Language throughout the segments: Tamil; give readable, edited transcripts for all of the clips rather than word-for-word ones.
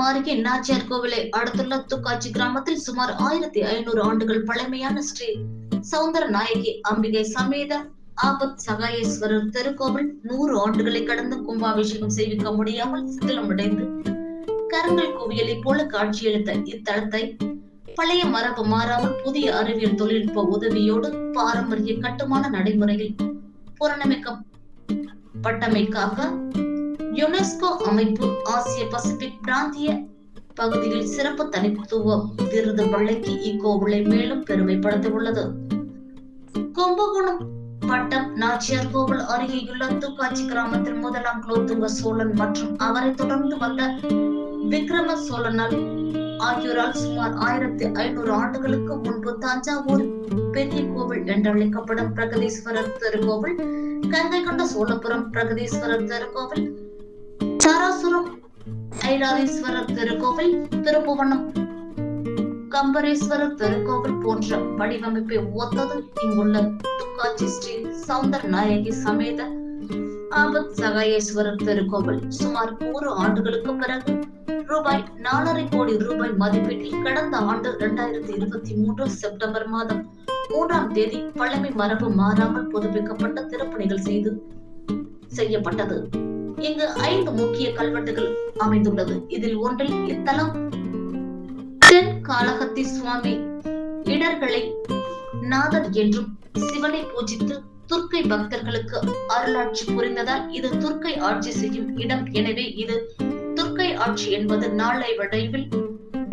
சேலம் அருகே நாச்சியார் கோவிலை அடுத்துள்ள துக்காச்சி கிராமத்தில் சுமார் 1500 ஆண்டுகள் பழமையான ஸ்ரீ சௌந்தர நாயகி அம்பிகை சமேத ஆபத் சகாயேஸ்வரர் திருக்கோவில் 100 ஆண்டுகளை கடந்து கும்பாபிஷேகம் செய்விக்க முடியாமல் சிதிலமடைந்து கரங்கள் குவியலை போல காட்சியளித்த இத்தலத்தை பழைய மரபு மாறாமல் புதிய அறிவியல் தொழில்நுட்ப உதவியோடு பாரம்பரிய கட்டுமான நடைமுறையில் புனரமைக்கப்பட்டமைக்காக யுனெஸ்கோ அமைப்பு ஆசிய பசிபிக் பிராந்திய பகுதியில் சிறப்பு தனித்துவ விருது வழங்கி இக்கோவிலை மேலும் பெருமைப்படுத்த உள்ளது. கும்பகோணம் வட்டம் நாச்சியார் கோவில் அருகேயுள்ள துக்காச்சி கிராமத்தில் முதலாம் குலோத்துங்க சோழன் மற்றும் அவரை தொடர்ந்து வந்த விக்ரம சோழனால் ஆகியோரால் சுமார் 1500 ஆண்டுகளுக்கு முன்பு தஞ்சாவூர் பெரிய கோவில் என்றழைக்கப்படும் பிரகதீஸ்வரர் திருக்கோவில், கங்கை கொண்ட சோழபுரம் பிரகதீஸ்வரர் திருக்கோவில், தாராசுரம் ஐராதீஸ்வரர் திருக்கோவில், திருப்புவனம் கம்பரேஸ்வரர் திருக்கோவில் போன்ற வடிவமைப்பை ஒத்தது இங்குள்ள துக்காச்சி ஸ்ரீ சௌந்தர நாயகி சமேத ஆபத் சகாயேஸ்வரர் திருக்கோவில். சுமார் 100 ஆண்டுகளுக்கு பிறகு ரூபாய் 4.5 கோடி ரூபாய் மதிப்பீட்டில் கடந்த ஆண்டு 2023 செப்டம்பர் மாதம் 3ஆம் தேதி பழமை மரபு மாறாமல் புதுப்பிக்கப்பட்ட திருப்பணிகள் செய்யப்பட்டது. இங்கு 5 முக்கிய கல்வெட்டுகள் அமைந்துள்ளது. இதில் ஒன்றில் இத்தலம் தென் காளஹஸ்தி சுவாமி இடர்களை நாதர் என்றும் சிவனை பூஜித்து துர்க்கை பக்தர்களுக்கு அருளாட்சி புரிந்ததால் இது துர்க்கை ஆட்சி செய்யும் இடம். எனவே இது துர்க்கை ஆட்சி என்பது நாளடைவில்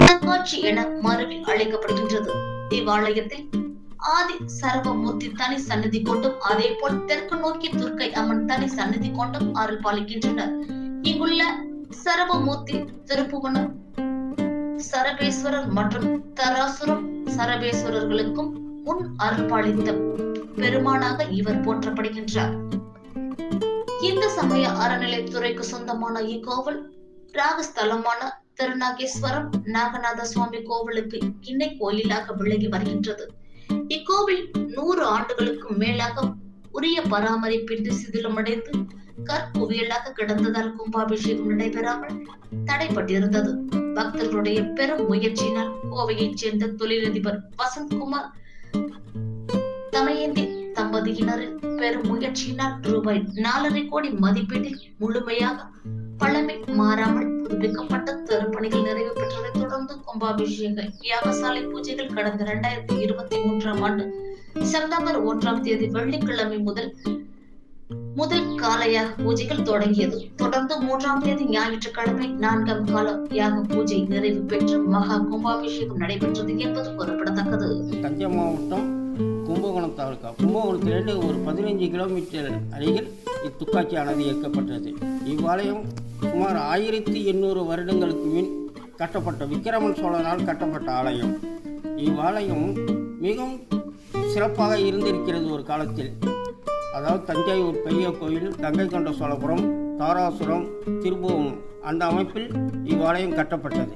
துக்காட்சி என மறுவி அழைக்கப்படுகின்றது. இவ்வாலயத்தில் ஆதி சரவமூர்த்தி தனி சன்னதி கொண்டும் அதே போல் தெற்கு நோக்கி துர்க்கை அம்மன் தனி சன்னதி கொண்டும் அருள் பாலிக்கின்றனர். இங்குள்ள சரவமூர்த்தி திருப்புவனம் சரபேஸ்வரர் மற்றும் தராசுரம் சரபேஸ்வரர்களுக்கும் முன் அருள் பாலித்த பெருமானாக இவர் போற்றப்படுகின்றார். இந்து சமய அறநிலைத்துறைக்கு சொந்தமான இக்கோவில் ராகஸ்தலமான திருநாகேஸ்வரம் நாகநாத சுவாமி கோவிலுக்கு இணை கோயிலாக விளங்கி வருகின்றது. இக்கோவில் 100 ஆண்டுகளுக்கு மேலாக உரிய பராமரிப்பின்றி சிதிலமடைந்து கற்குவியலாக கிடந்ததால் கும்பாபிஷேகம் நடைபெறாமல் தடைப்பட்டிருந்தது. பக்தர்களுடைய பெரும் முயற்சியினால் கோவையைச் சேர்ந்த தொழிலதிபர் வசந்த்குமார் தமயந்தி தம்பதியினரின் பெரும் முயற்சியினால் ரூபாய் 4.5 கோடி மதிப்பீட்டில் முழுமையாக பழமை மாறாமல் புதுப்பிக்கப்பட்ட திருப்பணிகள் நிறைவு பெற்றதை தொடர்ந்து கும்பாபிஷேக யாகசாலை பூஜைகள் கடந்த 2023ஆம் ஆண்டு செப்டம்பர் 1ஆம் தேதி வெள்ளிக்கிழமை முதல் கால யாக பூஜைகள் தொடங்கியது. தொடர்ந்து 3ஆம் தேதி ஞாயிற்றுக்கிழமை 4ஆம் கால யாக பூஜை நிறைவு பெற்று மகா கும்பாபிஷேகம் நடைபெற்றது என்பது குறிப்பிடத்தக்கது. தஞ்சை மாவட்டம் கும்பகோணம் தாலுகா கும்பகோணத்திலிருந்து ஒரு 15 கிலோமீட்டர் அருகில் இத்துக்காட்சியானது இயக்கப்பட்டது. இவ்வாலயம் சுமார் 1800 வருடங்களுக்கு முன் கட்டப்பட்ட விக்கிரமன் சோழனால் கட்டப்பட்ட ஆலயம். இவ்வாலயம் மிகவும் சிறப்பாக இருந்திருக்கிறது ஒரு காலத்தில். அதாவது தஞ்சாவூர் பெரிய கோயில், கங்கை கொண்ட சோழபுரம், தாராசுரம், திருப்புவனம் அந்த அமைப்பில் இவ்வாலயம் கட்டப்பட்டது.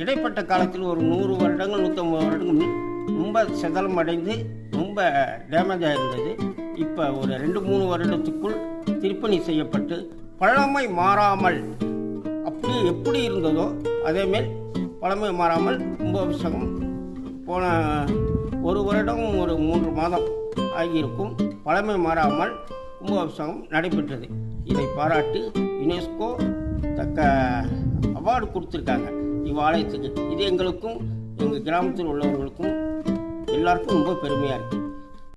இடைப்பட்ட காலத்தில் ஒரு 100 வருடங்கள் 150 வருடங்கள் ரொம்ப சிதலம் அடைந்து ரொம்ப டேமேஜாக இருந்தது. இப்போ ஒரு 2-3 வருடத்துக்குள் திருப்பணி செய்யப்பட்டு பழமை மாறாமல் அப்படி எப்படி இருந்ததோ அதேமாரி பழமை மாறாமல் கும்பாபிஷேகம் போன ஒரு வருடம் ஒரு 3 மாதம் ஆகியிருக்கும். பழமை மாறாமல் கும்பாபிஷேகம் நடைபெற்றது. இதை பாராட்டி யுனெஸ்கோ தக்க அவார்டு கொடுத்துருக்காங்க இவ்வாலயத்துக்கு. இது எங்களுக்கும் எங்கள் கிராமத்தில் உள்ளவர்களுக்கும் எல்லாருக்கும் ரொம்ப பெருமையாக இருக்குது.